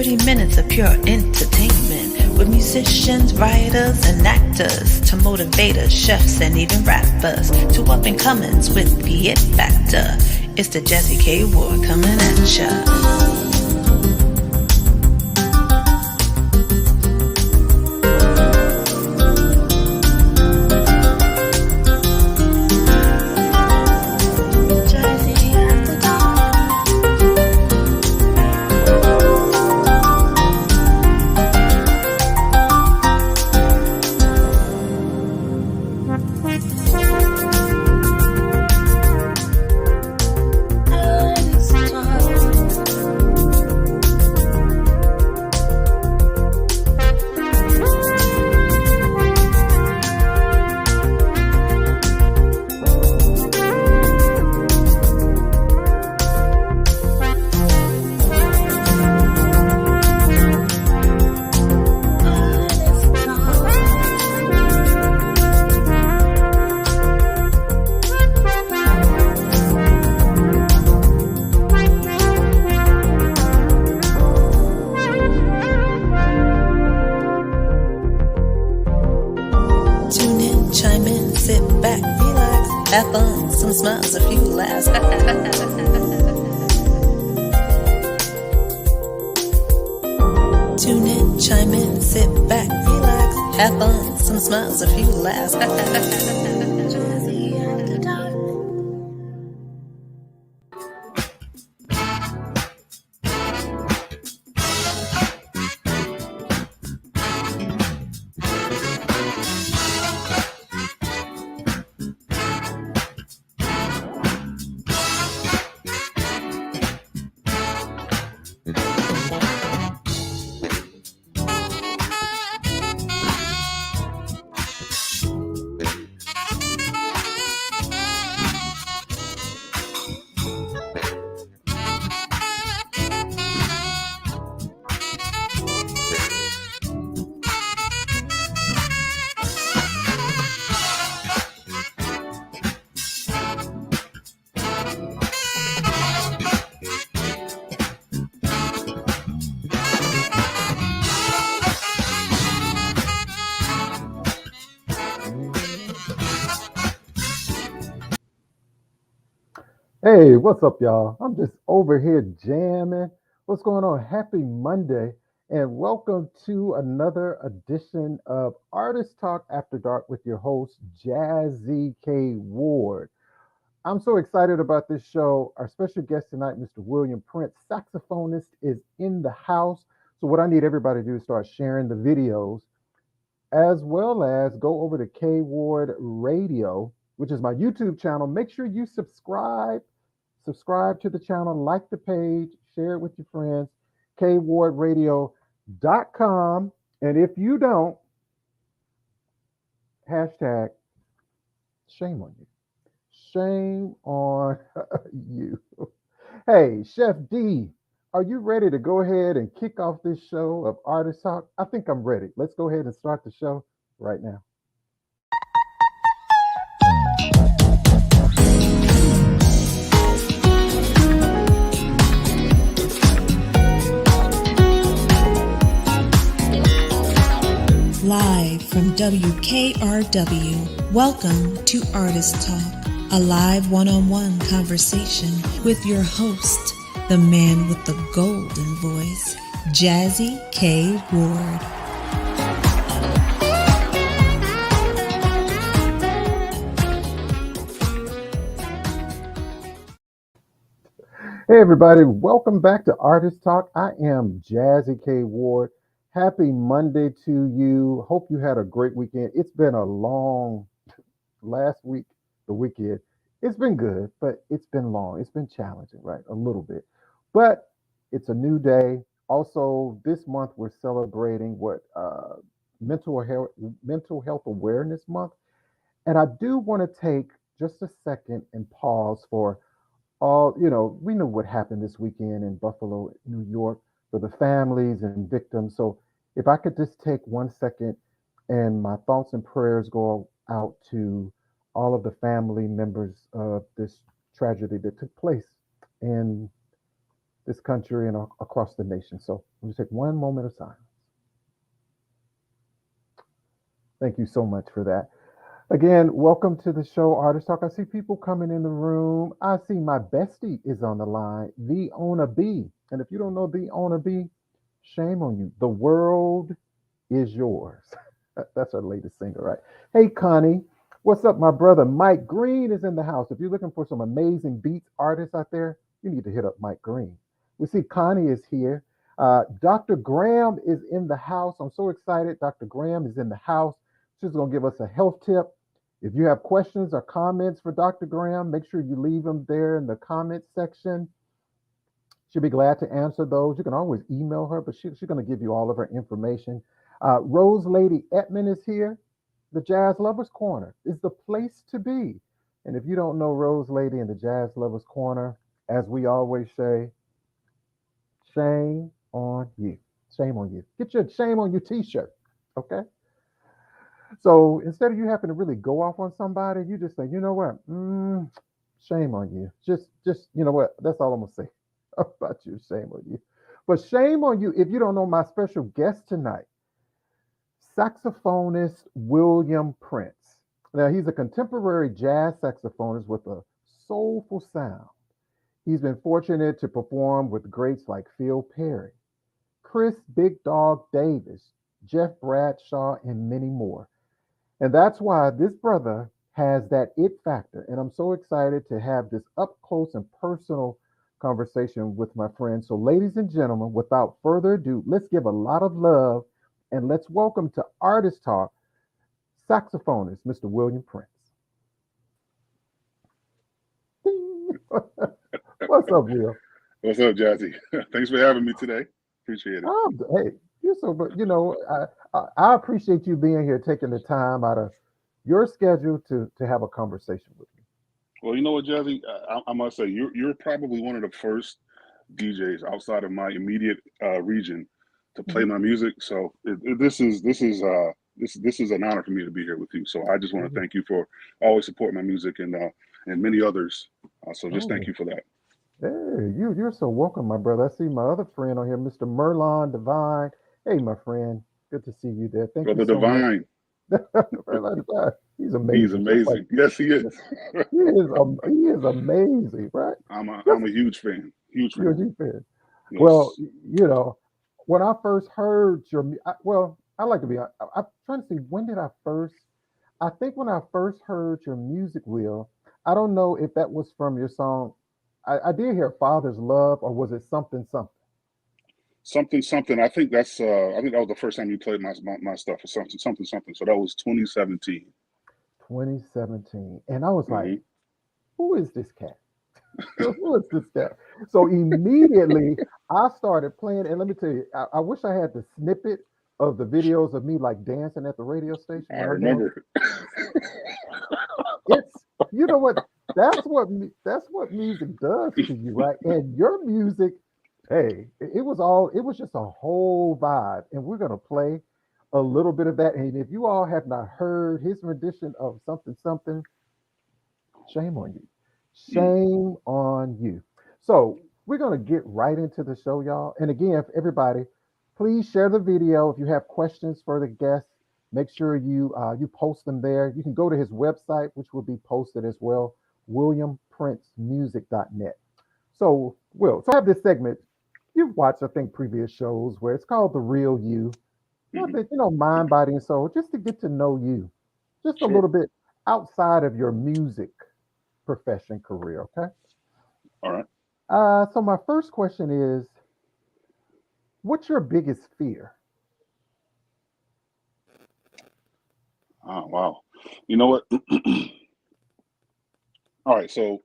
30 minutes of pure entertainment with musicians, writers, and actors to motivators, chefs, and even rappers to up-and-comings with the it factor. It's the Jazzie K Ward coming at ya. Have fun, some smiles, a few laughs. Tune in, chime in, sit back, relax. Have fun, some smiles, a few laughs. Jazzie after dark. Hey, what's up, y'all? I'm just over here jamming. What's going on? Happy Monday, and welcome to another edition of Artist Talk After Dark with your host, Jazzie K. Ward. I'm so excited about this show. Our special guest tonight, Mr. William Prince, saxophonist, is in the house. So, what I need everybody to do is start sharing the videos, as well as go over to K Ward Radio, which is my YouTube channel. Make sure you subscribe to the channel, like the page, share it with your friends, kwardradio.com. And if you don't, hashtag shame on you. Shame on you. Hey, Chef D, are you ready to go ahead and kick off this show of Artist Talk? I think I'm ready. Let's go ahead and start the show right now. Live from WKRW, welcome to Artist Talk, a live one-on-one conversation with your host, the man with the golden voice, Jazzie K. Ward. Hey, everybody, welcome back to Artist Talk. I am Jazzie K. Ward. Happy Monday to you. Hope you had a great weekend. It's been a long last week, the weekend. It's been good, but it's been long. It's been challenging, right? A little bit. But it's a new day. Also, this month we're celebrating mental health awareness month. And I do want to take just a second and pause for we know what happened this weekend in Buffalo, New York, for the families and victims. So if I could just take 1 second, and my thoughts and prayers go out to all of the family members of this tragedy that took place in this country and across the nation. So let me take one moment of silence. Thank you so much for that. Again, welcome to the show, Artist Talk. I see people coming in the room. I see my bestie is on the line, the owner B. And if you don't know the owner B, shame on you. The world is yours. That's our latest single, right? Hey, Connie, what's up? My brother Mike Green is in the house. If you're looking for some amazing beats artists out there, you need to hit up Mike Green. We see Connie is here. Dr. Graham is in the house. I'm so excited. Dr. Graham is in the house. She's going to give us a health tip. If you have questions or comments for Dr. Graham, make sure you leave them there in the comment section. She'll be glad to answer those. You can always email her, but she's going to give you all of her information. Rose Lady Etman is here. The Jazz Lovers Corner is the place to be. And if you don't know Rose Lady and the Jazz Lovers Corner, as we always say, shame on you. Shame on you. Get your shame on you t-shirt. Okay? So instead of you having to really go off on somebody, you just say, you know what? Shame on you. Just you know what? That's all I'm gonna say about you. Shame on you. But shame on you if you don't know my special guest tonight, saxophonist William Prince. Now he's a contemporary jazz saxophonist with a soulful sound. He's been fortunate to perform with greats like Phil Perry, Chris Big Dog Davis, Jeff Bradshaw, and many more. And that's why this brother has that it factor. And I'm so excited to have this up close and personal conversation with my friend. So, ladies and gentlemen, without further ado, let's give a lot of love and let's welcome to Artist Talk saxophonist, Mr. William Prince. What's up, Will? What's up, Jazzie? Thanks for having me today. Appreciate it. Oh, hey, you're so, but you know, I appreciate you being here, taking the time out of your schedule to have a conversation with me. Well, you know what, Jazzie? I must say you're probably one of the first DJs outside of my immediate region to play Mhm. my music. So this is an honor for me to be here with you. So I just want to thank you for always supporting my music and many others. So just thank Oh, you for that. hey, you're so welcome, my brother. I see my other friend on here, Mr. Merlon Divine. Hey, my friend, good to see you there. Thank you Brother so much. Divine, Merlon Divine, he's he's amazing, just like amazing. Yes, he is. he is amazing, right? I'm Just a huge fan. Huge you're a fan. huge fan. Well, Yes. you know, when I first heard your, well, I like to be. I'm trying to see when did I first. I think when I first heard your music, Will, I don't know if that was from your song. I did hear "Father's Love" or was it something something? Something. I think that was the first time you played my stuff or something. So that was 2017. 2017, and I was like, Hmm. "Who is this cat? Who is this cat?" So immediately I started playing, and let me tell you, I wish I had the snippet of the videos of me like dancing at the radio station I when I'm doing. remember. It's you know what that's what music does to you, right? And your music, hey, it was just a whole vibe, and we're gonna play a little bit of that. And if you all have not heard his rendition of something something, shame on you, Mm. shame on you. So we're gonna get right into the show, y'all. And again, if everybody, please share the video. If you have questions for the guests, make sure you post them there. You can go to his website, which will be posted as well, williamprincemusic.net. So, Will, so I have this segment. You've watched, I think, previous shows where it's called The Real You. Hmm. Nothing, mind, body, and soul, just to get to know you just a Sure. little bit outside of your music profession career, okay? All right. So my first question is, what's your biggest fear? Oh, wow. You know what? All right. So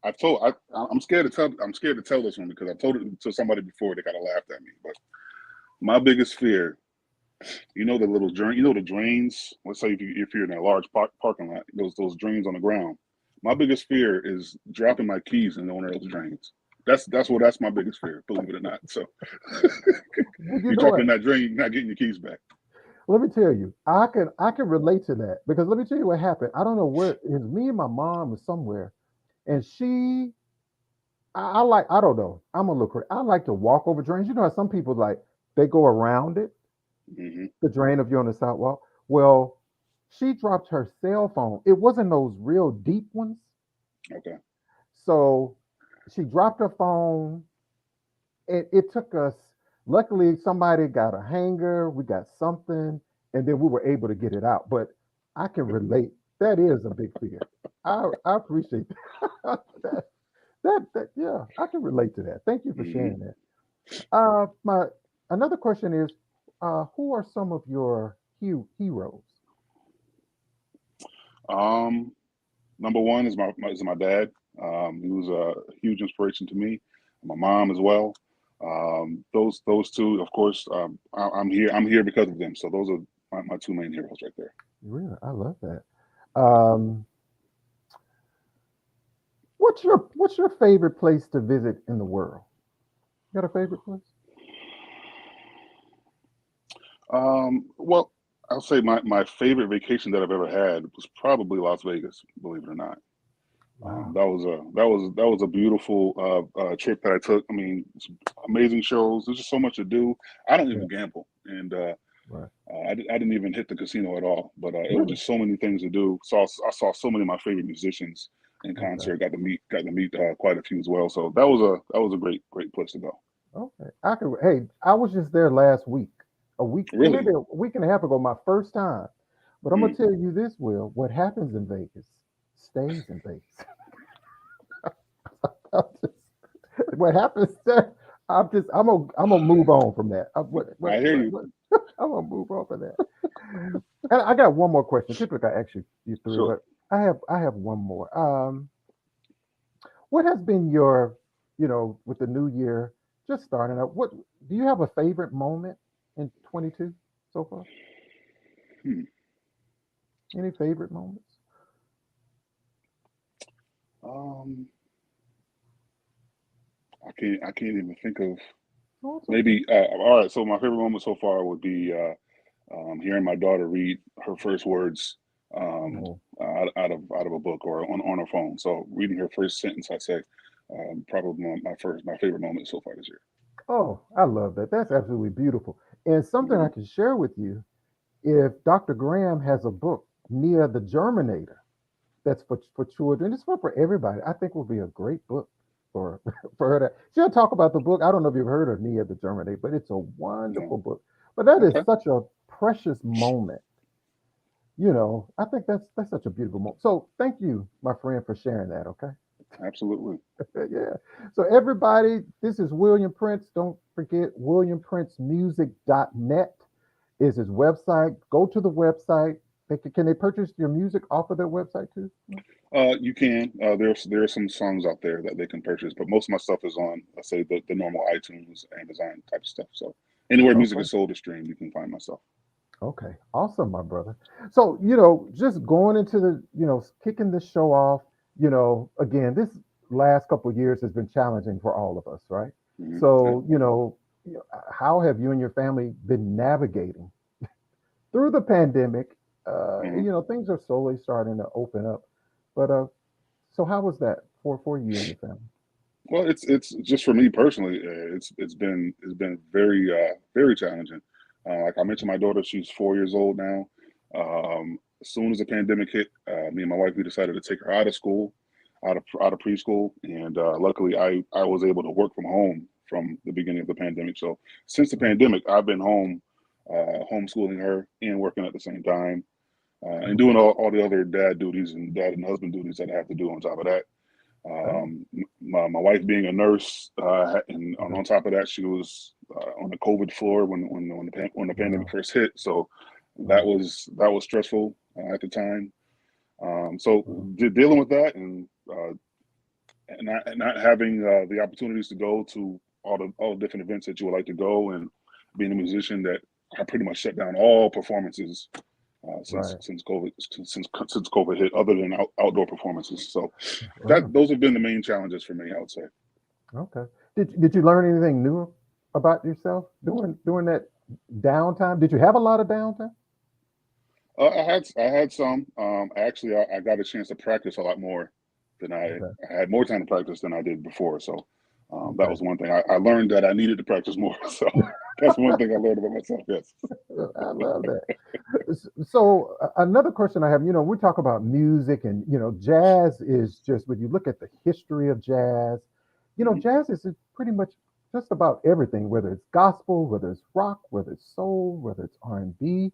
I'm scared to tell this one because I told it to somebody before. They kind of laughed at me. But my biggest fear, the little drain, the drains. Let's say if you're in a large parking lot, those drains on the ground. My biggest fear is dropping my keys in one of those drains. That's my biggest fear, believe it or not. So Well, you you know drop what? in that drain, you're not getting your keys back. Let me tell you, I can relate to that because let me tell you what happened. I don't know where it was. Me and my mom was somewhere, and I like, I don't know. I'm a little crazy. I like to walk over drains. You know how some people like they go around it, Hmm. the drain if you're on the sidewalk. Well, she dropped her cell phone. It wasn't those real deep ones. Okay. So she dropped her phone. It took us, luckily, somebody got a hanger, we got something, and then we were able to get it out. But I can relate. That is a big fear. I appreciate that. Yeah, I can relate to that. Thank you for Hmm. sharing that. My another question is, who are some of your heroes? Um, Number one is my dad. He was a huge inspiration to me. My mom as well. Those two, of course. I'm here. I'm here because of them. So those are my two main heroes right there. Really, I love that. Yeah. Um, what's your favorite place to visit in the world? You got a favorite place? Well, I'll say my favorite vacation that I've ever had was probably Las Vegas. Believe it or not. Wow. That was a beautiful trip that I took. I mean, it's amazing shows. There's just so much to do. I don't Yeah. even gamble, and Right. I didn't even hit the casino at all. But it was Really? just so many things to do. I saw so many of my favorite musicians in Okay. concert. Got to meet quite a few as well. So that was a great place to go. Okay. I could. Hey, I was just there last week. A week, Really? maybe a week and a half ago. My first time. But I'm gonna Mm. tell you this, Will. What happens in Vegas stays in Vegas. I'm just- what happens there? I'm gonna move on from that. I hear you. I'm gonna move on from that. And I got one more question. Typically, I ask you three, Sure. but I have one more. What has been your, with the new year just starting up? What do you have a favorite moment in 22 so far? Hmm. Any favorite moments? Um, I can't even think of Oh, it's okay. maybe. All right. So my favorite moment so far would be hearing my daughter read her first words Oh, out of a book or on her phone. So reading her first sentence, I'd say probably my favorite moment so far this year. oh, I love that. That's absolutely beautiful. And something I Hmm. can share with you, if Dr. Graham has a book, Nia the Germinator, that's for children. It's for everybody. I think will be a great book for for her to. She'll talk about the book. I don't know if you've heard of Nia the Germinator, but it's a No. wonderful book. But that is Okay. such a precious moment. I think that's such a beautiful moment. So thank you, my friend, for sharing that. Okay. Absolutely. Yeah. So everybody, this is William Prince. Don't forget WilliamPrinceMusic.net is his website. Go to the website. Can they purchase your music off of their website too? You can. There are some songs out there that they can purchase, but most of my stuff is on, let's say, the normal iTunes, Amazon type of stuff. So anywhere music Okay. is sold or streamed, you can find my stuff. Okay. Awesome, my brother. So, just going into kicking this show off, again, this last couple of years has been challenging for all of us, right? Yeah. So, how have you and your family been navigating through the pandemic? Mhm. Things are slowly starting to open up. But so how was that for you and your family? Well, it's just for me personally. It's been very challenging. Like I mentioned, my daughter, she's 4 years old now. As soon as the pandemic hit, me and my wife we decided to take her out of school, out of preschool, and luckily I was able to work from home from the beginning of the pandemic. So since the Oh, pandemic, I've been home, homeschooling her and working at the same time, and okay. doing all the other dad and husband duties that I have to do on top of that. Oh, My wife being a nurse, and okay. on top of that, she was on the COVID floor when the pandemic Wow. first hit. So Wow. that was stressful at the time. So Wow. dealing with that and not having the opportunities to go to all the different events that you would like to go, and being a musician that I pretty much shut down all performances since Right. since COVID since COVID hit, other than outdoor performances. So Wow. those have been the main challenges for me, I would say. Okay. Did you learn anything new about yourself during that downtime? Did you have a lot of downtime? I had some. Actually, I got a chance to practice a lot more Then Okay. I had more time to practice than I did before. So that Okay. was one thing. I learned that I needed to practice more. So that's one thing I learned about myself. Yes. I love that. So another question I have, we talk about music and, jazz is just when you look at the history of jazz, Hmm. jazz is pretty much just about everything, whether it's gospel, whether it's rock, whether it's soul, whether it's R&B.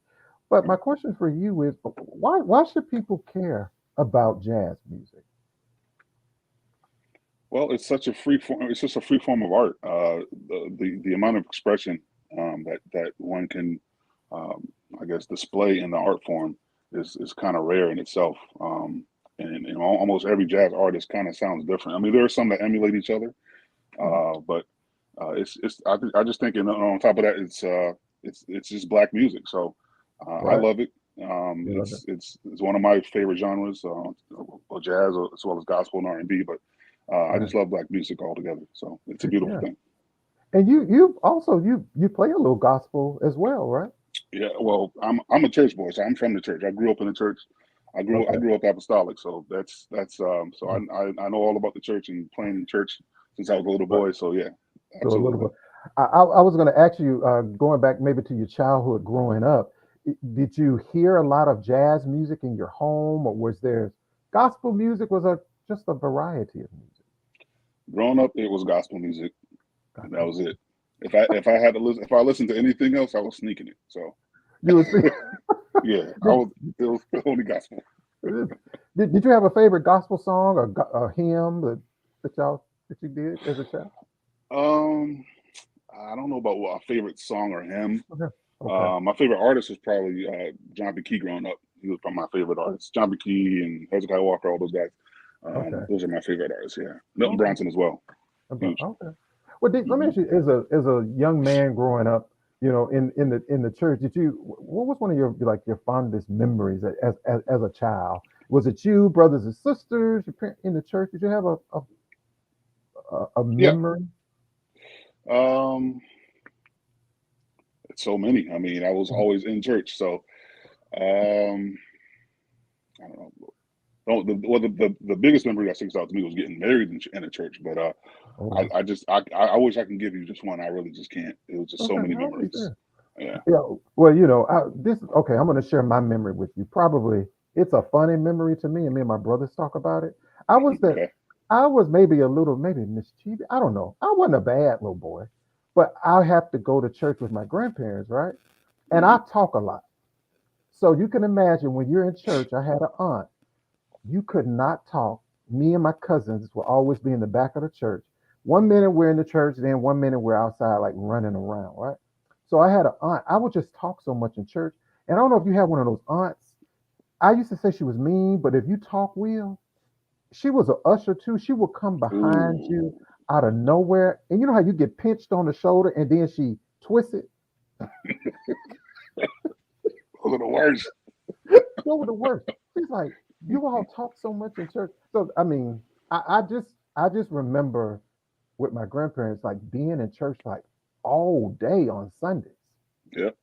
But my Right. question for you is why should people care about jazz music? Well, it's such a free form. It's just a free form of art. The amount of expression that one can, um, I guess, display in the art form is kind of rare in itself. And almost every jazz artist kind of sounds different. I mean, there are some that emulate each other, Mhm. but it's I just think, and on top of that, it's just black music. So I Right. love it. You love it. It's one of my favorite genres, jazz as well as gospel and R&B. But I Right. just love black music altogether. So it's a beautiful Yeah. thing. And you also you play a little gospel as well, right? Yeah. Well, I'm a church boy, so I'm from the church. I grew up in the church. I Okay. grew up apostolic, so that's so Mhm. I know all about the church and playing in church since I was a little Right. boy. So yeah, So a little absolutely. bit. I was going to ask you, going back maybe to your childhood growing up, did you hear a lot of jazz music in your home, or was there gospel music? Was a just a variety of music? Growing up, it was gospel music, and that Gospel was music. it. If I had to listen, if I listened to anything else, I was sneaking it. So You was yeah, I did, was it was only gospel. did you have a favorite gospel song or a hymn that you did as a child? Um, I don't know about what a favorite song or hymn. Okay. Okay. My favorite artist was probably John B. Key growing up. He was probably my favorite artist. John B. Key and Hezekiah Walker, all those guys. Okay. Those are my favorite artists. Yeah, Milton Okay. Bronson as well. Huge. Okay. Well, let me Hmm. ask you, as a young man growing up, in the church, what was one of your like your fondest memories as a child? Was it you, brothers and sisters, your parents in the church? Did you have a Yeah. memory? Um, so many. I mean, I was Mhm. always in church, so um, I don't know. The biggest memory that sticks out to me was getting married in a church. But Oh wow. I wish I can give you just one. I really just can't. It was just so Okay. many I'll be memories. there. Yeah. Yeah. Well, this okay. I'm going to share my memory with you. Probably it's a funny memory to me, and me and my brothers talk about it. I was the Okay. I was maybe a little maybe mischievous. I don't know. I wasn't a bad little boy, but I have to go to church with my grandparents, right? And I Hmm. talk a lot. So you can imagine when you're in church. I had an aunt. You could not talk. Me and my cousins will always be in the back of the church. One minute we're in the church, then one minute we're outside, like running around, right? So I had an aunt. I would just talk so much in church. And I don't know if you have one of those aunts. I used to say she was mean, but if you talk real, she was an usher too. She would come behind Ooh, you out of nowhere. And you know how you get pinched on the shoulder and then she twists it? those are the worst. Those were the worst. She's like, you all talk so much in church. So I mean, I just remember with my grandparents like being in church like all day on Sundays. Yep,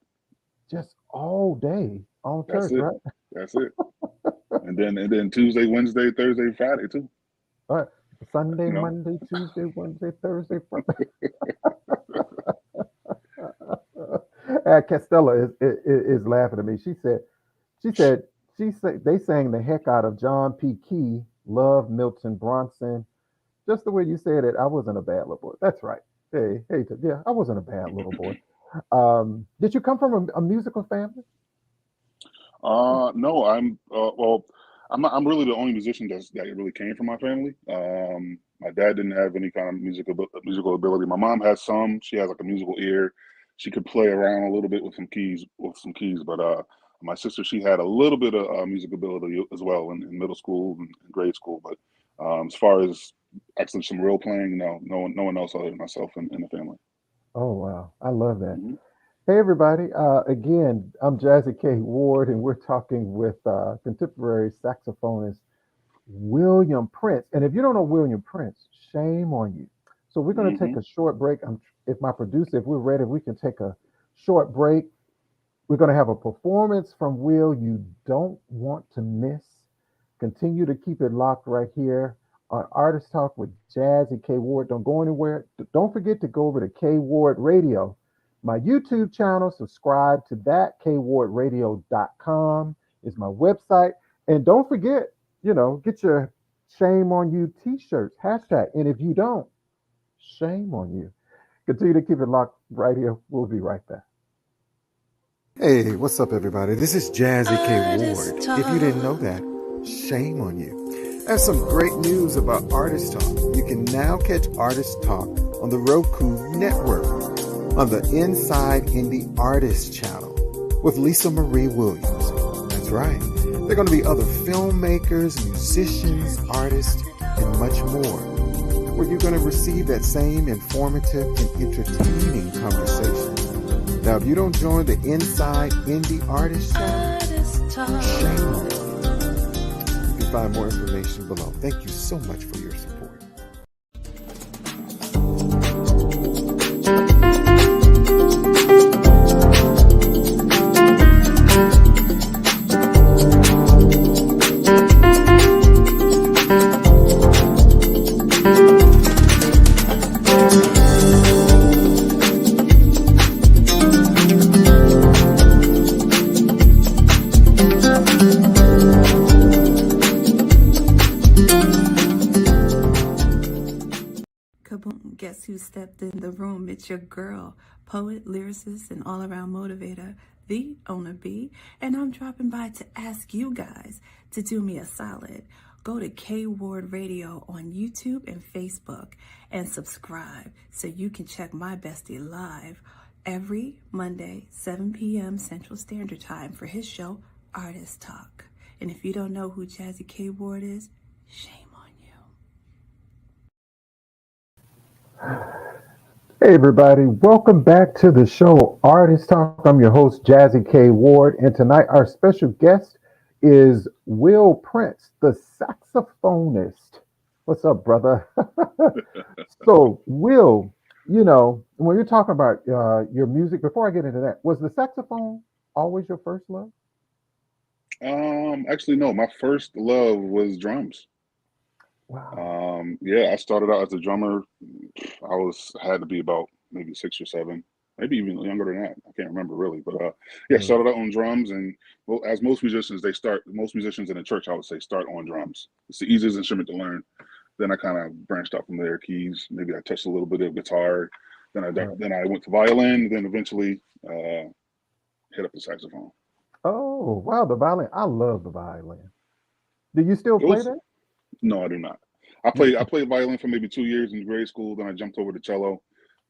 Just all day on that's church, it. right? That's it. And then Tuesday, Wednesday, Thursday, Friday too. Right. Sunday, You know. Monday, Tuesday, Wednesday, Thursday, Friday. Castella is laughing at me. She said, they sang the heck out of John P. Key, Love, Milton Bronson. Just the way you said it, I wasn't a bad little boy. That's right. Hey, yeah, I wasn't a bad little boy. Did you come from a musical family? No, well, I'm really the only musician that really came from my family. My dad didn't have any kind of musical ability. My mom has some. She has like a musical ear. She could play around a little bit with some keys. But my sister, she had a little bit of music ability as well in middle school and grade school. But as far as actually some real playing, no, no one else other than myself in the family. Oh wow, I love that. Hmm. Hey everybody, again, I'm Jazzie K. Ward, and we're talking with contemporary saxophonist William Prince. And if you don't know William Prince, shame on you. So we're going to take Hmm. a short break. If my producer, if we're ready, we can take a short break. We're going to have a performance from Will you don't want to miss. Continue to keep it locked right here on Artist Talk with Jazzie K. Ward. Don't go anywhere. Don't forget to go over to K Ward Radio, my YouTube channel. Subscribe to that. KWardRadio.com is my website. And don't forget, get your Shame on You t-shirts, hashtag. And if you don't, shame on you. Continue to keep it locked right here. We'll be right back. Hey, what's up, everybody? This is Jazzie K. Ward. If you didn't know that, shame on you. I have some great news about Artist Talk. You can now catch Artist Talk on the Roku network on the Inside Indie Artist channel with Lisa Marie Williams. That's right. There are going to be other filmmakers, musicians, artists, and much more, where you're going to receive that same informative and entertaining conversation. Now, if you don't join the Inside Indie Artist channel, shame on you. You can find more information below. Thank you so much for your support. Guess who stepped in the room? It's your girl, poet, lyricist, and all-around motivator, the Owner B. And I'm dropping by to ask you guys to do me a solid. Go to K Ward Radio on YouTube and Facebook and subscribe so you can check my bestie live every Monday, 7 p.m. Central Standard Time for his show, Artist Talk. And if you don't know who Jazzie K. Ward is, shame on you. Hey everybody, welcome back to the show Artist Talk. I'm your host Jazzie K. Ward, and tonight our special guest is Will Prince, the saxophonist. What's up, brother? So Will, when you're talking about your music, before I get into that, was the saxophone always your first love? Actually, no. My first love was drums. Wow. I started out as a drummer. I had to be about maybe 6 or 7, maybe even younger than that. I can't remember really, but started out on drums. And well, as most musicians in the church, I would say, start on drums. It's the easiest instrument to learn. Then I kind of branched out from there. Keys, maybe I touched a little bit of guitar. Then I went to violin. Then eventually hit up the saxophone. Oh wow, the violin! I love the violin. Do you still play that? No, I do not. I played violin for maybe 2 years in grade school. Then I jumped over to cello,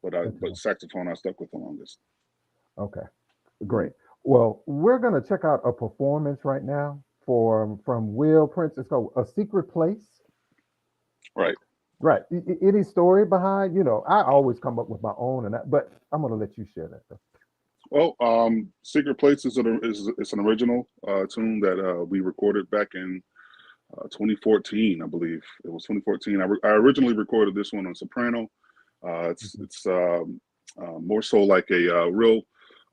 but saxophone I stuck with the longest. Okay, great. Well, we're gonna check out a performance right now from Will Prince. It's called "A Secret Place." Right. Any story behind? I always come up with my own, but I'm gonna let you share that though. Well, "Secret Place" is an original tune that we recorded back in 2014, I believe. It was 2014. I originally recorded this one on soprano. It's more so like a real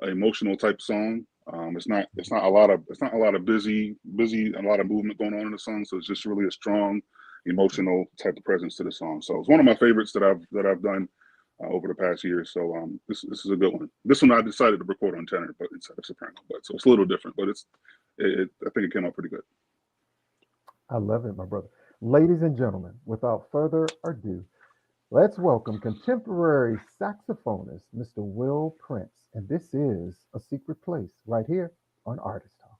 emotional type song. It's not a lot of busy a lot of movement going on in the song. So it's just really a strong emotional type of presence to the song. So it's one of my favorites that I've done over the past year. So this is a good one. This one I decided to record on tenor, but instead of soprano. But so it's a little different, but I think it came out pretty good. I love it, my brother. Ladies and gentlemen, without further ado, let's welcome contemporary saxophonist, Mr. Will Prince. And this is "A Secret Place" right here on Artist Talk.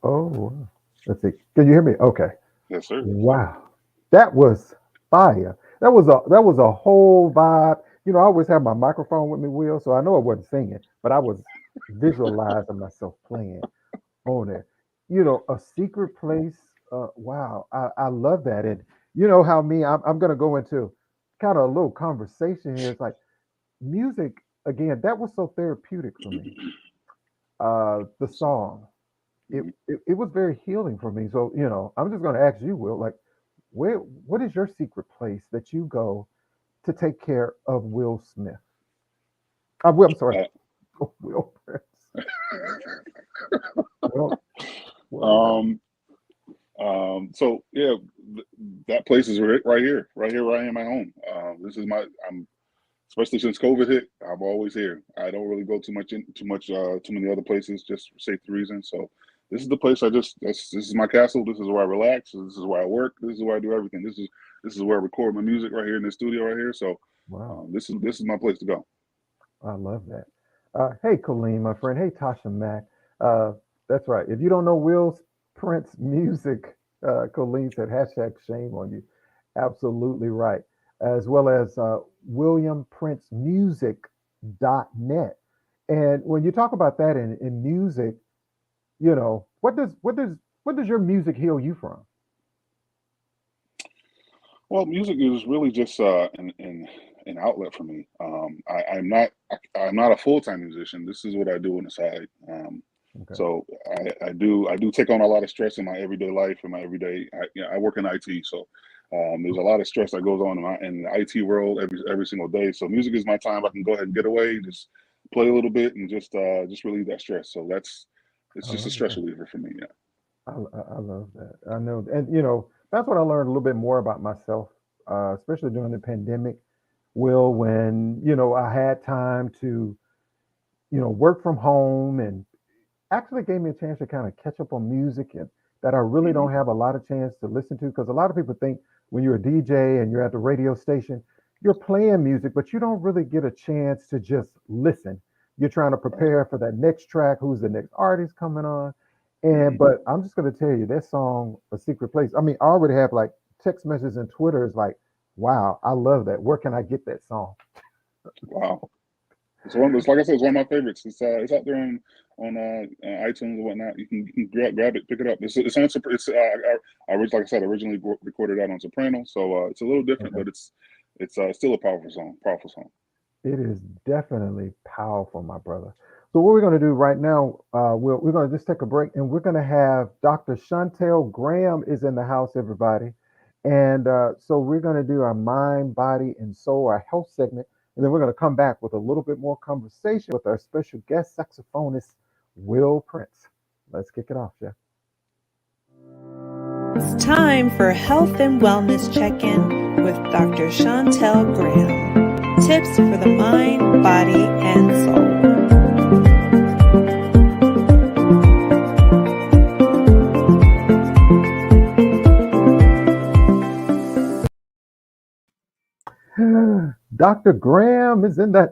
Oh, let's see. Can you hear me? Okay. Yes, sir. Wow, that was fire. That was a whole vibe. I always have my microphone with me, Will, so I know I wasn't singing, but I was visualizing myself playing on it. A secret place. Wow, I love that. And you know how I'm going to go into kind of a little conversation here. It's like music again. That was so therapeutic for me. The song. It, Mhm. it was very healing for me. So I'm just going to ask you, Will, like, what is your secret place that you go to take care of Will Smith? I'm sorry, Uh, Will Prince. Well, yeah. um, so yeah, that place is right here where I am at home. This is I'm especially since COVID hit. I'm always here. I don't really go too many other places just for safety reasons. So this is the place this is my castle. This is where I relax. This is where I work. This is where I do everything. This is where I record my music right here in the studio right here. So Wow, this is my place to go. I love that. Hey, Colleen, my friend. Hey, Tasha Mack. Uh, that's right. If you don't know Will Prince music, Colleen said hashtag shame on you. Absolutely right. As well as WilliamPrinceMusic.net. And when you talk about that in music, what does your music heal you from? Well, music is really just an outlet for me. I'm not a full time musician. This is what I do on the side. Okay. So I do take on a lot of stress in my everyday life and my everyday. I work in IT, so there's a lot of stress that goes on in the IT world every single day. So music is my time. I can go ahead and get away, just play a little bit, and just relieve that stress. So it's I just a love stress that. reliever for me. Yeah. I love that. I know, and that's what I learned a little bit more about myself, especially during the pandemic. Will, when I had time to work from home, and actually gave me a chance to kind of catch up on music and that I really Hmm. don't have a lot of chance to listen to, because a lot of people think when you're a DJ and you're at the radio station, you're playing music, but you don't really get a chance to just listen. You're trying to Right. prepare for that next track, who's the next artist coming on. And Hmm. but I'm just gonna tell you that song, A Secret Place. I mean, I already have like text messages and Twitter is like, wow, I love that. Where can I get that song? Wow. It's like I said, it's one of my favorites. It's out there on iTunes and whatnot. You can grab it, pick it up. It's on it's like I said, originally recorded out on soprano, so it's a little different, Okay. but it's still a powerful song. Powerful song. It is definitely powerful, my brother. So what we're going to do right now, we're going to just take a break, and we're going to have Dr. Chantel Graham is in the house, everybody. And so we're going to do our mind, body, and soul, our health segment, and then we're going to come back with a little bit more conversation with our special guest saxophonist, Will Prince. Let's kick it off, Jeff. It's time for Health and Wellness Check-In with Dr. Chantel Graham. Tips for the mind, body, and soul. Dr. Graham is in that.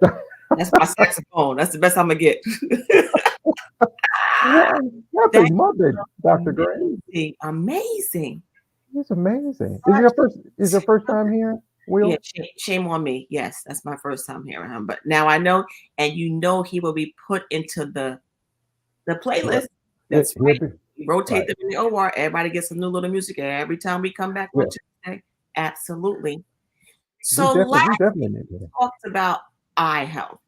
That's my saxophone. That's the best I'm gonna get. Wow, That happy Monday, Dr. is Graham. amazing. Amazing. It's amazing. Is your first time here, Yeah, Will? shame on me. Yes, that's my first time hearing him. But now I know, and he will be put into the Right. playlist. Yeah, That's he'll right. be We rotate right. them in the OR. Everybody gets some new little music every time we come back on Yeah, Tuesday. Absolutely. we So definitely last we definitely need that. talked about eye health,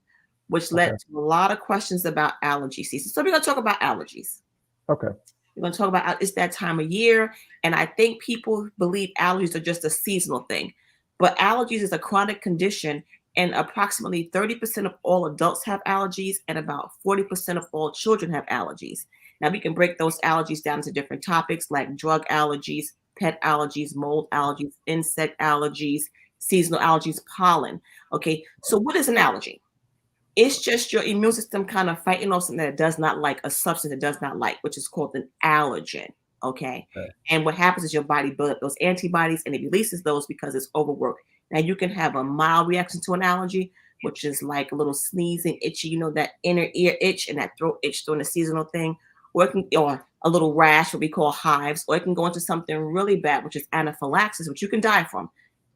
which led Okay. to a lot of questions about allergy season. So we're gonna talk about allergies. Okay. We're going to talk about it's that time of year. And I think people believe allergies are just a seasonal thing. But allergies is a chronic condition, and approximately 30% of all adults have allergies, and about 40% of all children have allergies. Now, we can break those allergies down to different topics like drug allergies, pet allergies, mold allergies, insect allergies, seasonal allergies, pollen. Okay, so what is an allergy? It's just your immune system kind of fighting off something that it does not like, a substance it does not like, which is called an allergen. Okay. Okay. And what happens is your body builds up those antibodies and it releases those because it's overworked. Now you can have a mild reaction to an allergy, which is like a little sneezing, itchy, that inner ear itch and that throat itch during the seasonal thing. or or a little rash, what we call hives, or it can go into something really bad, which is anaphylaxis, which you can die from.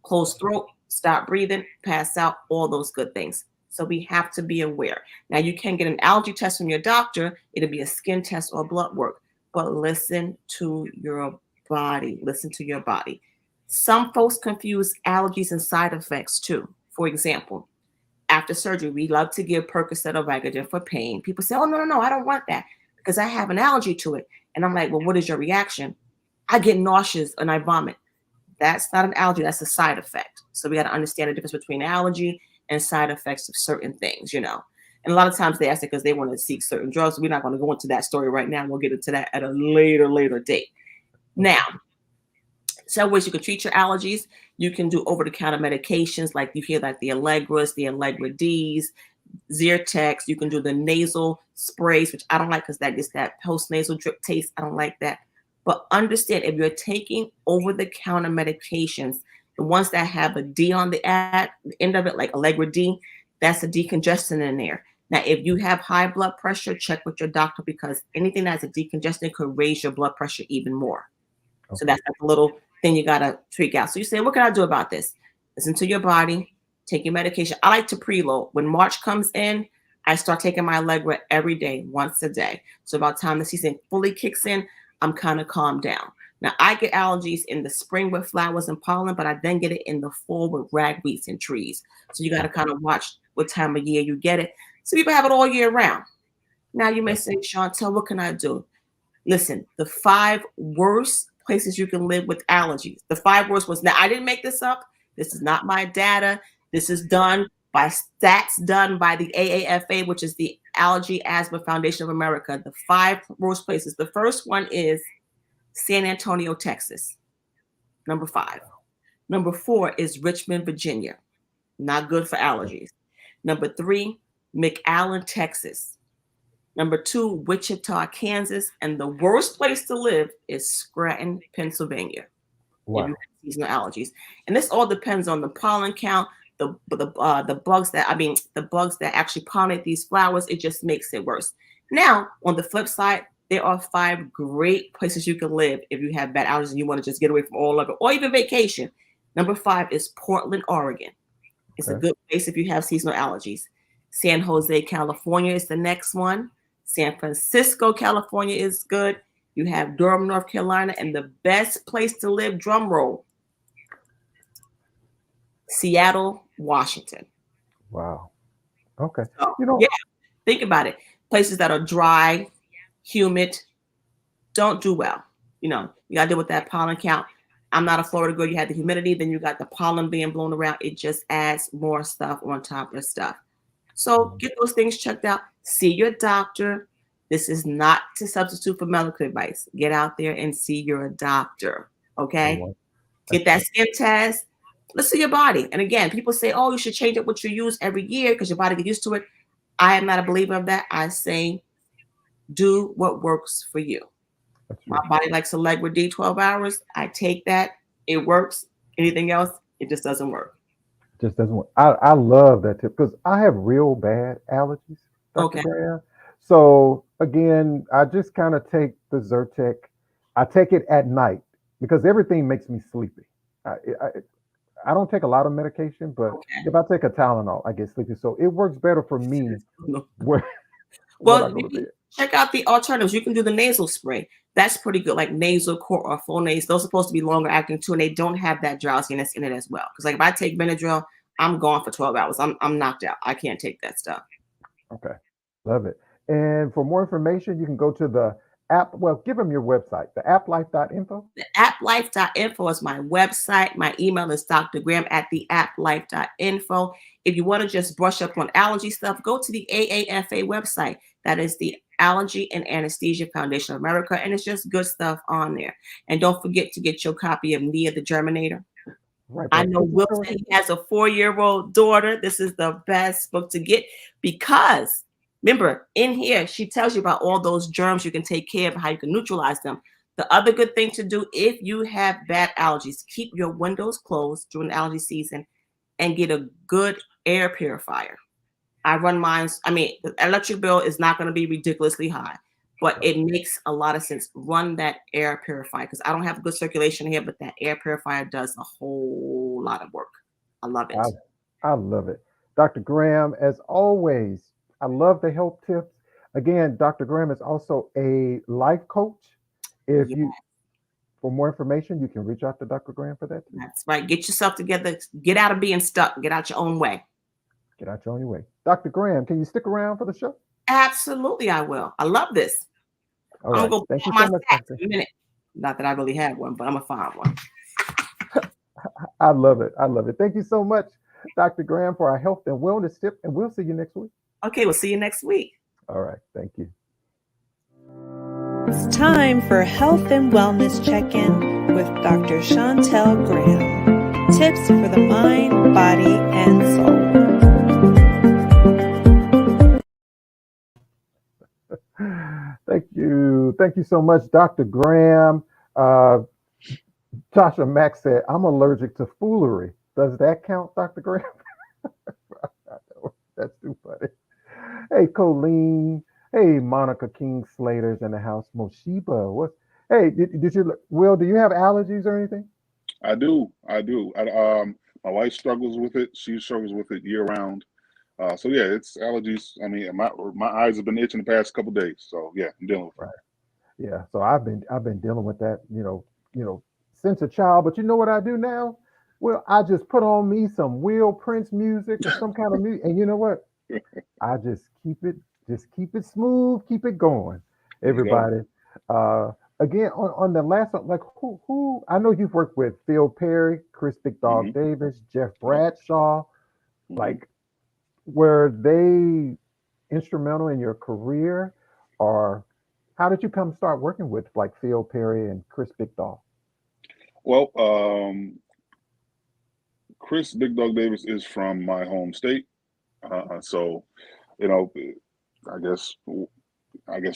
Closed throat, stop breathing, pass out, all those good things. So we have to be aware. Now you can get an allergy test from your doctor. It'll be a skin test or blood work, but listen to your body. Listen to your body. Some folks confuse allergies and side effects too. For example, after surgery, we love to give Percocet or Viagra for pain. People say, oh, no, I don't want that because I have an allergy to it. And I'm like, well, what is your reaction? I get nauseous and I vomit. That's not an allergy, that's a side effect. So we got to understand the difference between allergy and side effects of certain things, And a lot of times they ask it because they want to seek certain drugs. We're not going to go into that story right now. We'll get into that at a later date. Now, several ways you can treat your allergies. You can do over-the-counter medications, like you hear like the Allegras, the Allegra Ds, Zyrtex. You can do the nasal sprays, which I don't like because that gets that post-nasal drip taste. I don't like that. But understand, if you're taking over-the-counter medications, the ones that have a D on the end of it, like Allegra D, that's a decongestant in there. Now, if you have high blood pressure, check with your doctor because anything that's a decongestant could raise your blood pressure even more. Okay. So that's like a little thing you got to tweak out. So you say, what can I do about this? Listen to your body, take your medication. I like to preload. When March comes in, I start taking my Allegra every day, once a day. So by the time the season fully kicks in, I'm kind of calmed down. Now, I get allergies in the spring with flowers and pollen, but I then get it in the fall with ragweeds and trees. So you got to kind of watch what time of year you get it. So people have it all year round. Now you may say, Chantel, what can I do? Listen, the 5 worst places you can live with allergies. The 5 worst ones. Now, I didn't make this up. This is not my data. This is done by stats done by the AAFA, which is the Allergy Asthma Foundation of America. The 5 worst places. The first one is San Antonio, Texas. Number 5. Number 4 is Richmond, Virginia. Not good for allergies. Number 3, McAllen, Texas. Number 2, Wichita, Kansas. And the worst place to live is Scranton, Pennsylvania. Wow. If you have seasonal allergies. And this all depends on the pollen count, the bugs that actually pollinate these flowers. It just makes it worse. Now, on the flip side, there are 5 great places you can live if you have bad allergies and you want to just get away from all of it, or even vacation. Number 5 is Portland, Oregon. It's a good place if you have seasonal allergies. San Jose, California is the next one. San Francisco, California is good. You have Durham, North Carolina, and the best place to live, drum roll, Seattle, Washington. Wow. Okay. So, think about it. Places that are dry, humid, don't do well. You got to deal with that pollen count. I'm not a Florida girl. You had the humidity, then you got the pollen being blown around. It just adds more stuff on top of stuff. So get those things checked out. See your doctor. This is not to substitute for medical advice. Get out there and see your doctor. Okay? Get that skin test. Listen to your body. And again, people say, oh, you should change up what you use every year because your body gets used to it. I am not a believer of that. I say do what works for you. My body likes Allegra D 12 hours. I take that. It works. Anything else, it just doesn't work. Just doesn't work. I love that tip because I have real bad allergies. Dr. Graham. So again, I just kind of take the Zyrtec. I take it at night because everything makes me sleepy. I don't take a lot of medication, but if I take a Tylenol, I get sleepy. So it works better for me. Check out the alternatives. You can do the nasal spray. That's pretty good, like nasal core or Flonase. Those are supposed to be longer acting too, and they don't have that drowsiness in it as well. Because like if I take Benadryl, I'm gone for 12 hours. I'm knocked out. I can't take that stuff. Okay, love it. And for more information, you can go to the app. Well, give them your website, the applife.info. The applife.info is my website. My email is drgraham@theapplife.info. If you want to just brush up on allergy stuff, go to the AAFA website. That is the Allergy and Anesthesia Foundation of America, and it's just good stuff on there. And don't forget to get your copy of Nia the Germinator. Right, I know Wilson has a 4-year-old daughter. This is the best book to get because remember, in here, she tells you about all those germs you can take care of, how you can neutralize them. The other good thing to do if you have bad allergies, keep your windows closed during the allergy season and get a good air purifier. I run mine. I mean, the electric bill is not going to be ridiculously high. but it makes a lot of sense. Run that air purifier, because I don't have good circulation here, but that air purifier does a whole lot of work. I love it. I love it. Dr. Graham, as always, I love the health tips. Again, Dr. Graham is also a life coach. If Yeah, you, for more information, you can reach out to Dr. Graham for that too. that's right. Get yourself together. Get out of being stuck. Get out your own way. Get out your own way. Dr. Graham, can you stick around for the show? Absolutely, I will. I love this. All I'm right. gonna go Thank you find so my much, sax Doctor. in a minute. Not that I really have one, but I'm gonna find one. I love it. I love it. Thank you so much, Dr. Graham, for our health and wellness tip, and we'll see you next week. Okay, we'll see you next week. All right. Thank you. It's time for Health and Wellness Check-In with Dr. Chantel Graham. Tips for the mind, body, and soul. Thank you. Thank you so much, Dr. Graham. Tasha Mack said, I'm allergic to foolery. Does that count, Dr. Graham? That's too funny. Hey, Colleen. Hey, Monica King Slater's in the house. Moshiba. What? Hey, did you, Will, do you have allergies or anything? I do. My wife struggles with it. She struggles with it year round. So yeah, it's allergies. I mean, my eyes have been itching the past couple of days. So yeah, I'm dealing with it. Right. Yeah. So I've been dealing with that, since a child. But you know what I do now? Well, I just put on me some Will Prince music or some kind of music, and you know what? I keep it smooth, keep it going. There you go. Everybody. Again, on the last one, like who I know you've worked with Phil Perry, Chris Big Dog Davis, Jeff Bradshaw. Like, were they instrumental in your career, or how did you come start working with like Phil Perry and Chris Big Dog? Well, Chris Big Dog Davis is from my home state, so I guess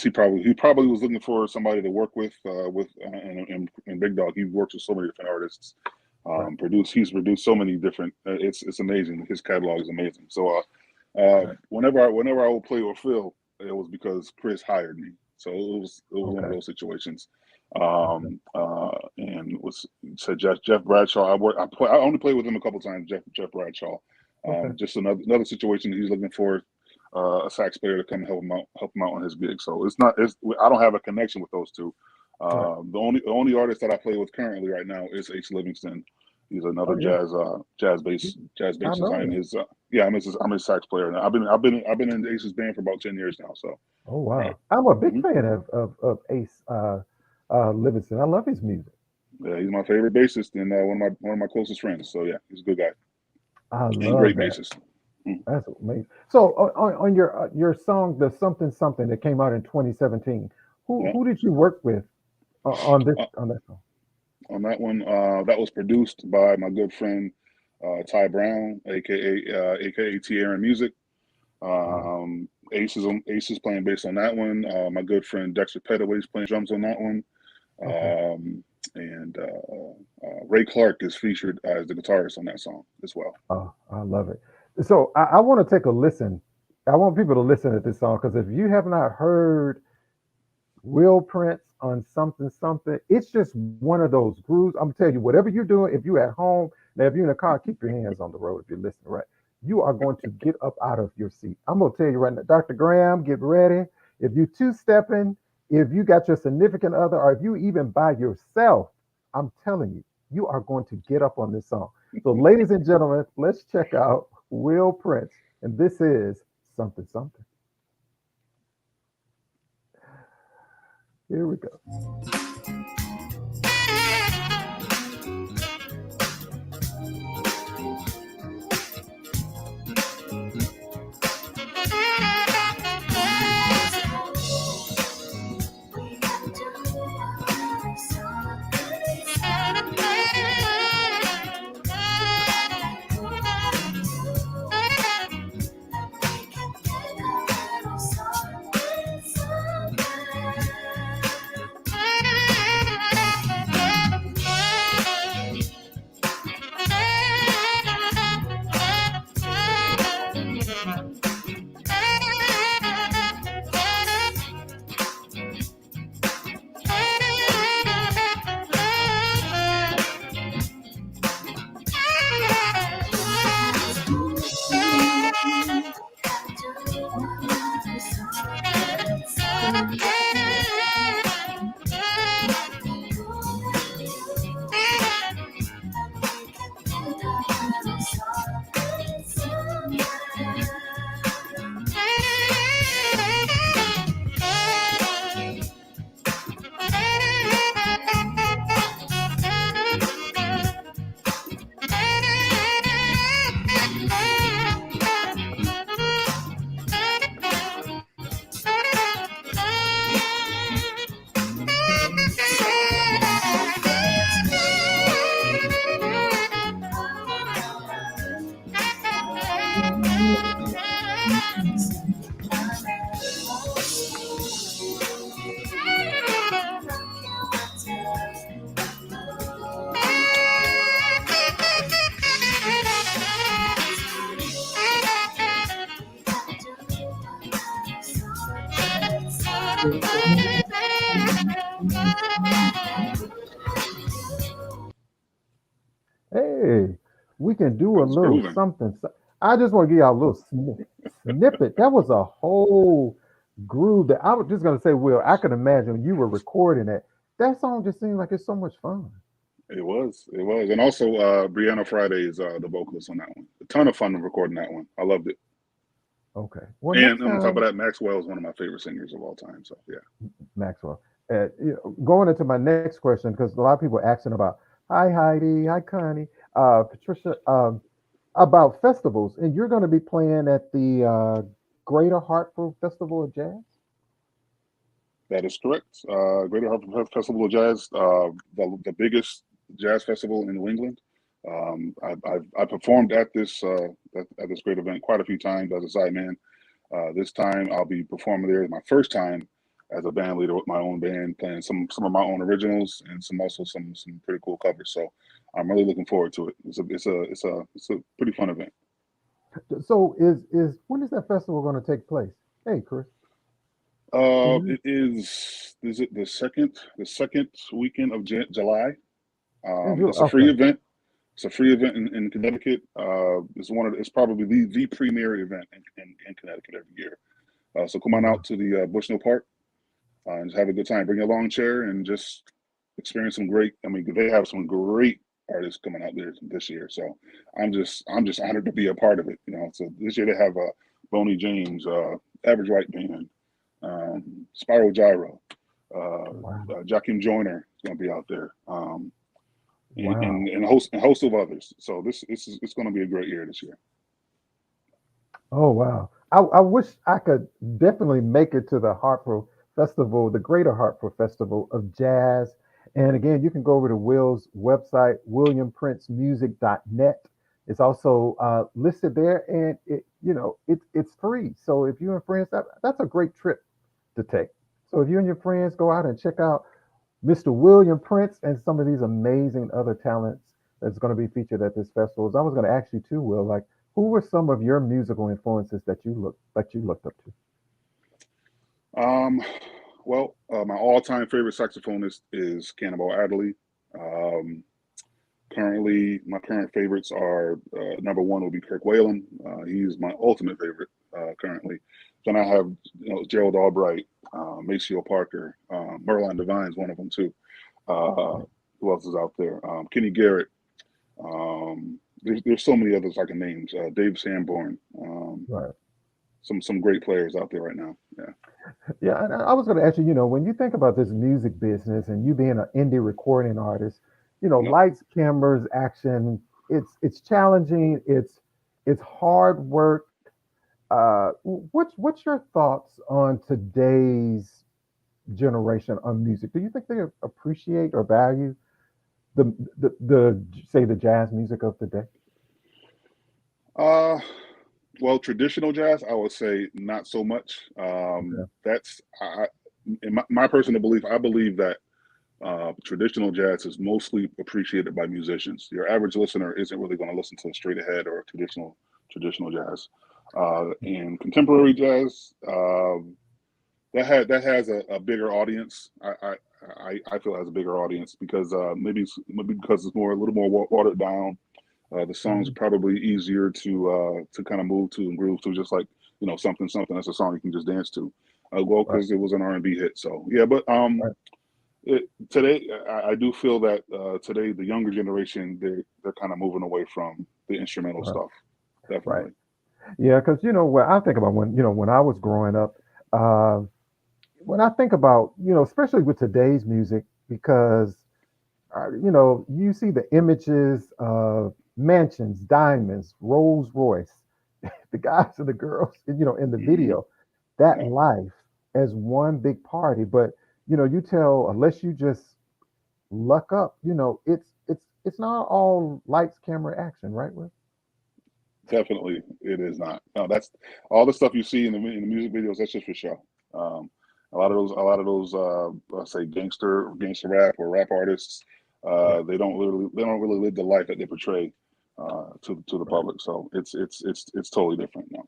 he probably was looking for somebody to work with and Big Dog. He works with so many different artists. Right. He's produced so many different. It's amazing. His catalog is amazing. So whenever I would play with Phil, it was because Chris hired me. So it was one of those situations. And Jeff Bradshaw. I only played with him a couple times. Jeff Bradshaw. Just another situation. He's looking for a sax player to come help him out on his gig. So I don't have a connection with those two. The only artist that I play with currently right now is Ace Livingston. He's another jazz bass designer. I'm his sax player now. I've been in Ace's band for about 10 years now. So. Oh wow, I'm a big fan of Ace Livingston. I love his music. Yeah, he's my favorite bassist and one of my closest friends. So yeah, he's a good guy. I love great that. bassist. That's amazing. So on your song, the something that came out in 2017, who did you work with on that song? On that one, that was produced by my good friend Ty Brown, aka T Aaron Music. Ace is playing bass on that one. My good friend Dexter Pettaway is playing drums on that one. And Ray Clark is featured as the guitarist on that song as well. Oh, I love it. So I want to take a listen. I want people to listen to this song, because if you have not heard Will Prince on something, it's just one of those grooves. I'm telling you, whatever you're doing, if you're at home, now if you're in a car, keep your hands on the road if you're listening, right? You are going to get up out of your seat. I'm going to tell you right now, Dr. Graham, get ready. If you two-stepping, if you got your significant other, or if you even by yourself, I'm telling you, you are going to get up on this song. So ladies and gentlemen, let's check out Will Prince. And this is Something. Here we go. Hey, we can I do a was little grooving. something. I just want to give y'all a little snippet. That was a whole groove that I was just gonna say, Will, I could imagine you were recording it. That song just seemed like it's so much fun. It was, and also Brianna Friday is the vocalist on that one. A ton of fun recording that one. I loved it. Okay. Well, And next on top of time, that, Maxwell is one of my favorite singers of all time. So yeah, Maxwell. Going into my next question, because a lot of people are asking about, hi Heidi, hi Connie, Patricia, about festivals, and you're going to be playing at the Greater Hartford Festival of Jazz. that is correct. Greater Hartford Festival of Jazz, the biggest jazz festival in New England. I performed at this great event quite a few times as a sideman. This time I'll be performing there. My first time as a band leader with my own band, playing some of my own originals and some pretty cool covers. So I'm really looking forward to it. It's a pretty fun event. So is when is that festival going to take place? Hey, Chris. Mhm. It is it the second weekend of July. It's a free Okay. event. It's a free event in Connecticut. It's probably the premier event in Connecticut every year. So come on out Wow. to the Bushnell Park and just have a good time. Bring your lawn chair and just experience some great. I mean, they have some great artists coming out there this year. So I'm just honored to be a part of it. You know, so this year they have Boney James, Average White Band, Spiral Gyro, Wow. Joaquin Joyner is going to be out there, Wow. and a host of others. So it's going to be a great year this year. Oh wow. I wish I could definitely make it to the Hartford Festival, the Greater Hartford Festival of Jazz. And again, you can go over to Will's website, williamprincemusic.net. It's also listed there, and it's free. So if you and friends, that's a great trip to take. So if you and your friends go out and check out Mr. William Prince and some of these amazing other talents that's going to be featured at this festival. I was going to ask you too, Will, like who were some of your musical influences that you looked up to? Um, my all-time favorite saxophonist is Cannonball Adderley. Um, Currently, my current favorites are number one will be Kirk Whalen. He's my ultimate favorite currently. Then I have Gerald Albright, Maceo Parker, Merlin Devine's one of them too. Uh, Right, who else is out there? Kenny Garrett. There's so many others I can name. Dave Sanborn. right. Some great players out there right now. Yeah. Yeah, and I was going to ask you, when you think about this music business and you being an indie recording artist, Yep. lights, cameras, action, it's challenging, it's hard work. What's your thoughts on today's generation of music? Do you think they appreciate or value the say the jazz music of the day? Uh, well, traditional jazz, I would say not so much. Okay. That's in my personal belief. I believe that traditional jazz is mostly appreciated by musicians. Your average listener isn't really going to listen to straight ahead or traditional jazz. And contemporary jazz, that has a bigger audience. I feel has a bigger audience because maybe because it's a little more watered down. The songs are Mhm. probably easier to kind of move to and groove to, just like something something. That's a song you can just dance to. Well, Right, because it was an R&B hit. So yeah, but right, today I do feel that today the younger generation they're kind of moving away from the instrumental right, stuff. right. Definitely. Yeah, because what I think about when I was growing up, uh, when I think about especially with today's music, because you see the images of mansions, diamonds, Rolls Royce, the guys and the girls, in the Hmm. video, that Yeah. life as one big party. But you tell unless you just luck up, it's not all lights, camera, action, right? Will? Definitely, it is not. No, that's all the stuff you see in the music videos. That's just for show. Um, a lot of those, let's say gangster rap or rap artists, Right, they don't really live the life that they portray to the right. public. So it's totally different now.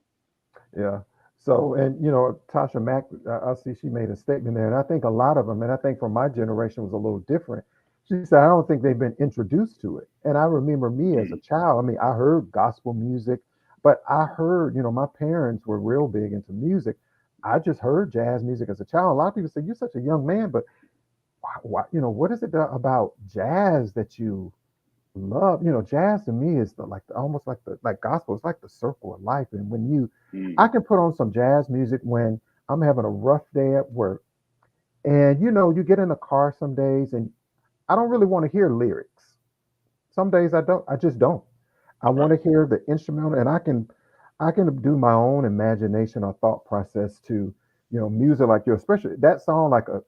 Yeah. So, and Tasha Mack, I see she made a statement there, and I think a lot of them, and I think from my generation was a little different. She said, I don't think they've been introduced to it. And I remember me as a Mhm. child. I mean, I heard gospel music, but I heard, my parents were real big into music. I just heard jazz music as a child. A lot of people say, you're such a young man, but why, what is it about jazz that you love? Jazz to me is almost like the like gospel. It's like the circle of life. And when I Mm. can put on some jazz music when I'm having a rough day at work, and you get in a car some days, and I don't really want to hear lyrics. Some days I don't. I just don't. I want Right. to hear the instrumental, and I can do my own imagination or thought process to music like yours, especially that song like a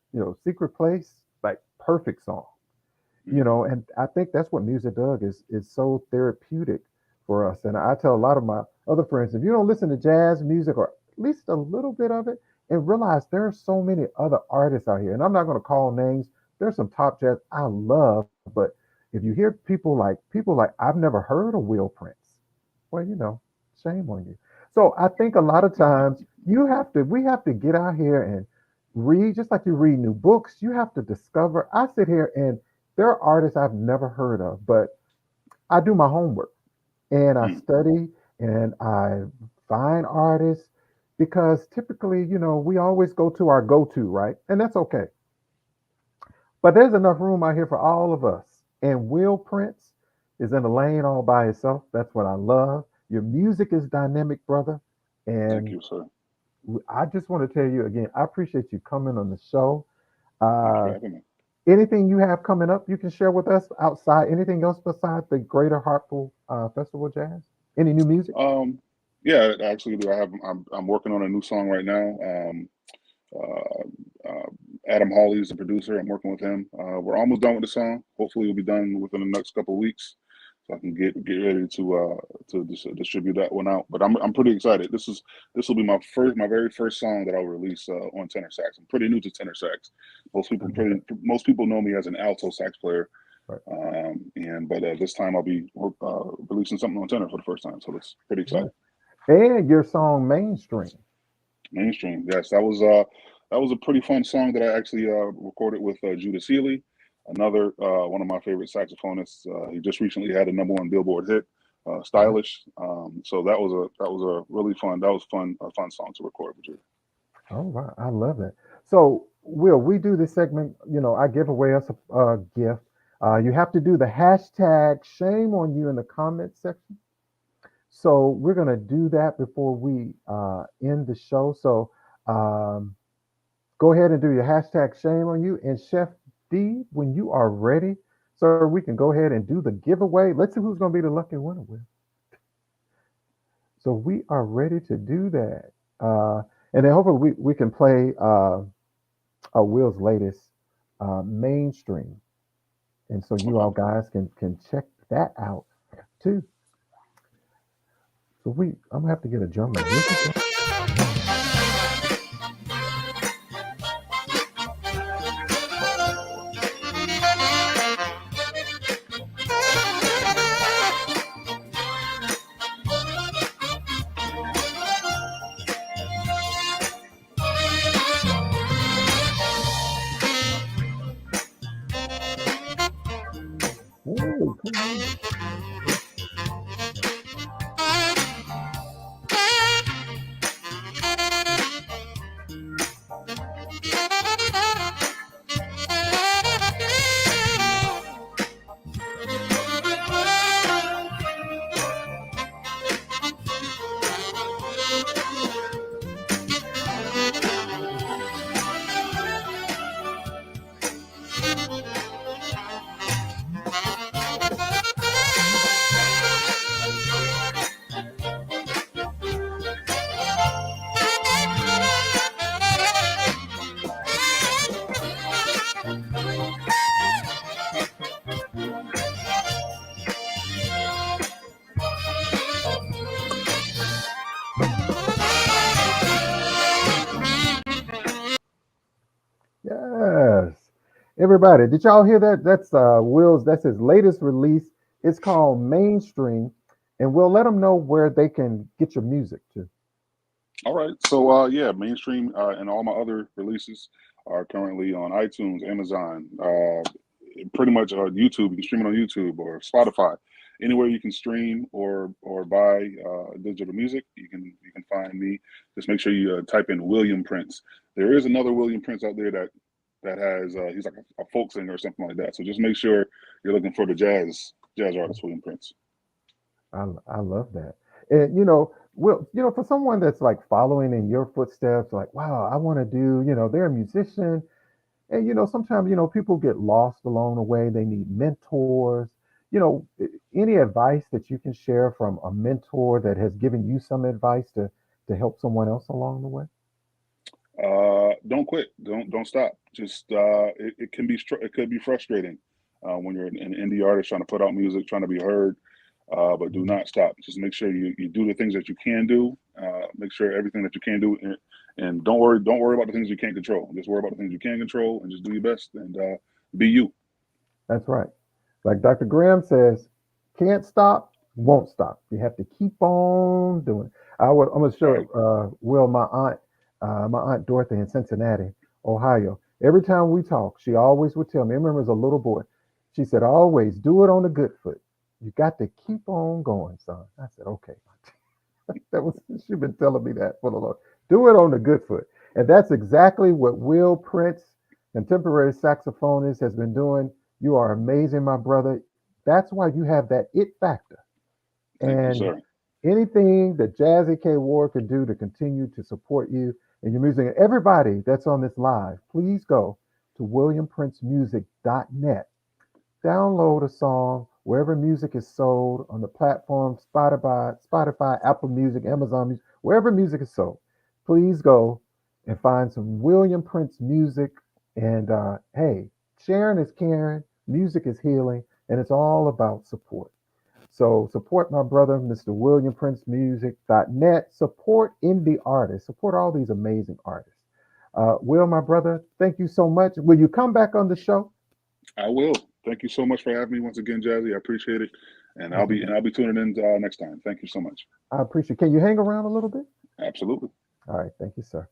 Secret Place, like perfect song. Hmm. And I think that's what music does is so therapeutic for us. And I tell a lot of my other friends, if you don't listen to jazz music or at least a little bit of it, and realize there are so many other artists out here, and I'm not going to call names. There's some top jazz I love, but if you hear people like I've never heard of Will Prince, well, shame on you. So I think a lot of times we have to get out here and read, just like you read new books. You have to discover. I sit here and there are artists I've never heard of, but I do my homework and I Mm. study and I find artists because typically, we always go to our go to, right? And that's okay. But there's enough room out here for all of us. And Will Prince is in a lane all by himself. That's what I love. Your music is dynamic, brother. Thank And you, sir. I just want to tell you again, I appreciate you coming on the show. Thank you for Uh, having me. Anything you have coming up you can share with us outside? Anything else besides the Greater Hartford Festival Jazz? Any new music? Um, yeah, actually, do I have? I'm working on a new song right now. Uh, Adam Hawley is the producer. I'm working with him. We're almost done with the song. Hopefully, we'll be done within the next couple of weeks, so I can get ready to distribute that one out. But I'm pretty excited. This will be my very first song that I'll release on tenor sax. I'm pretty new to tenor sax. Okay. Most people know me as an alto sax player, Right. and but this time I'll be releasing something on tenor for the first time. So it's pretty Right. exciting. And your song Mainstream. Mainstream, yes, that was a pretty fun song that I actually recorded with Judah Seeley, another one of my favorite saxophonists. He just recently had a #1 Billboard hit, Right. "Stylish." So that was a really fun that was fun a fun song to record with you. Oh wow, I love it. So Will, we do this segment, I give away us a gift. You have to do the hashtag shame on you in the comment section. So we're gonna do that before we end the show. So um, go ahead and do your hashtag shame on you. And Chef D, when you are ready, sir, we can go ahead and do the giveaway. Let's see who's going to be the lucky winner with. So we are ready to do that. And then hopefully we can play Will's latest mainstream. And so you Okay. all guys can check that out too. So I'm gonna have to get a drummer. Here we go. Hey, come on. Everybody, did y'all hear that? That's Will's. That's his latest release. It's called Mainstream, and we'll let them know where they can get your music too. All right. So yeah, mainstream and all my other releases are currently on iTunes, Amazon, pretty much YouTube. You can stream it on YouTube or Spotify. Anywhere you can stream or buy digital music, you can find me. Just make sure you type in William Prince. There is another William Prince out there that has he's like a folk singer or something like that. So just make sure you're looking for the jazz artist William Prince. I love that. And Will, for someone that's like following in your footsteps, like, wow, I want to do, they're a musician. And sometimes, people get lost along the way. They need mentors. Any advice that you can share from a mentor that has given you some advice to help someone else along the way? Don't quit. Don't stop. Just it can be it could be frustrating when you're an indie artist trying to put out music, trying to be heard. But do Mhm. not stop. Just make sure you do the things that you can do. Make sure everything that you can do, and don't worry about the things you can't control. Just worry about the things you can control, and just do your best and be you. That's right. Like Dr. Graham says, can't stop, won't stop. You have to keep on doing. I'm gonna show Right. Will, my aunt Dorothy in Cincinnati, Ohio. Every time we talk, she always would tell me. I remember as a little boy, she said, always do it on the good foot. You got to keep on going, son. I said, okay. That was she's been telling me that for the Lord. Do it on the good foot. And that's exactly what Will Prince, contemporary saxophonist, has been doing. You are amazing, my brother. That's why you have that it factor. Thank you, And sir. anything that Jazzie K Ward can do to continue to support you and your music, and everybody that's on this live, please go to williamprincemusic.net. Download a song wherever music is sold on the platform Spotify, Apple Music, Amazon Music, wherever music is sold. Please go and find some William Prince music. And hey, sharing is caring, music is healing, and it's all about support. So support my brother, Mr. William Prince Music.net. Support indie artists. Support all these amazing artists. Will, my brother, thank you so much. Will you come back on the show? I will. Thank you so much for having me once again, Jazzy. I appreciate it, and Oh, I'll be tuning in next time. Thank you so much. I appreciate it. Can you hang around a little bit? Absolutely. All right. Thank you, sir.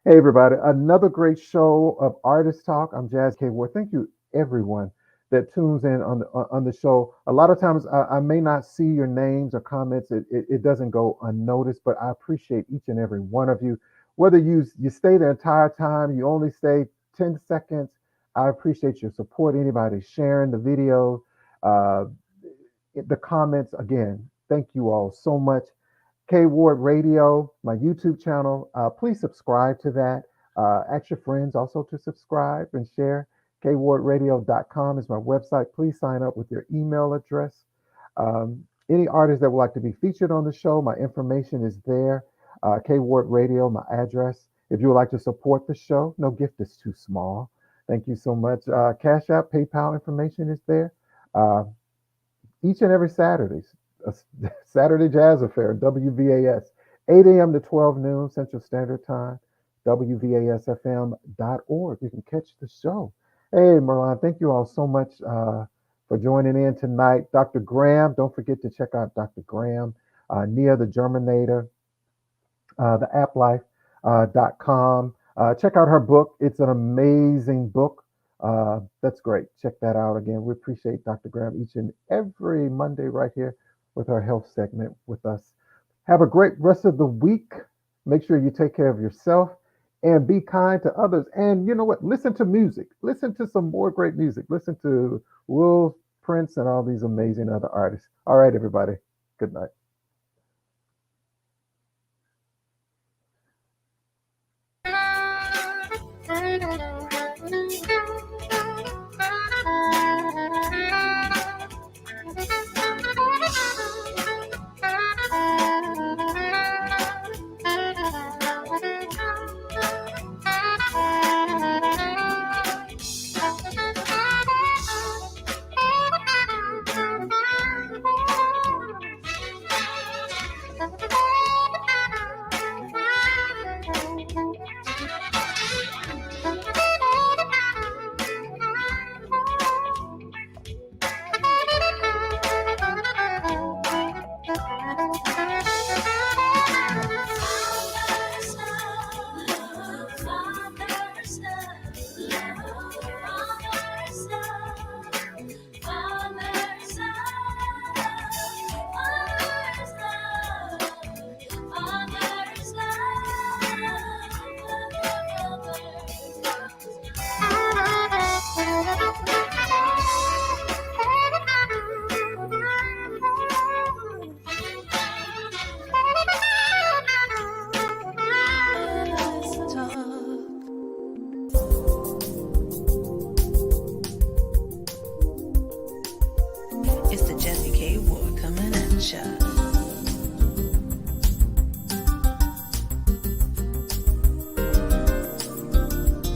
Hey, everybody. Another great show of Artist Talk. I'm Jazz K. Ward. Thank you, everyone that tunes in on the show. A lot of times I may not see your names or comments. It doesn't go unnoticed, but I appreciate each and every one of you. Whether you stay the entire time, you only stay 10 seconds, I appreciate your support. Anybody sharing the video, uh, the comments, again, thank you all so much. K Ward Radio, my YouTube channel. Please subscribe to that. Ask your friends also to subscribe and share. KWardRadio.com is my website. Please sign up with your email address. Any artists that would like to be featured on the show, my information is there. K Ward Radio, my address. If you would like to support the show, no gift is too small. Thank you so much. Cash App, PayPal information is there. Uh, each and every Saturday, a Saturday Jazz Affair, WVAS, 8 a.m. to 12 noon Central Standard Time, WVASFM.org. You can catch the show. Hey, Merlon, thank you all so much for joining in tonight. Dr. Graham, don't forget to check out Dr. Graham, Nia the Germinator, theapplife.com. Check out her book. It's an amazing book. That's great. Check that out again. We appreciate Dr. Graham each and every Monday right here with our health segment with us. Have a great rest of the week. Make sure you take care of yourself and be kind to others. And you know what? Listen to music. Listen to some more great music. Listen to Will Prince and all these amazing other artists. All right, everybody. Good night.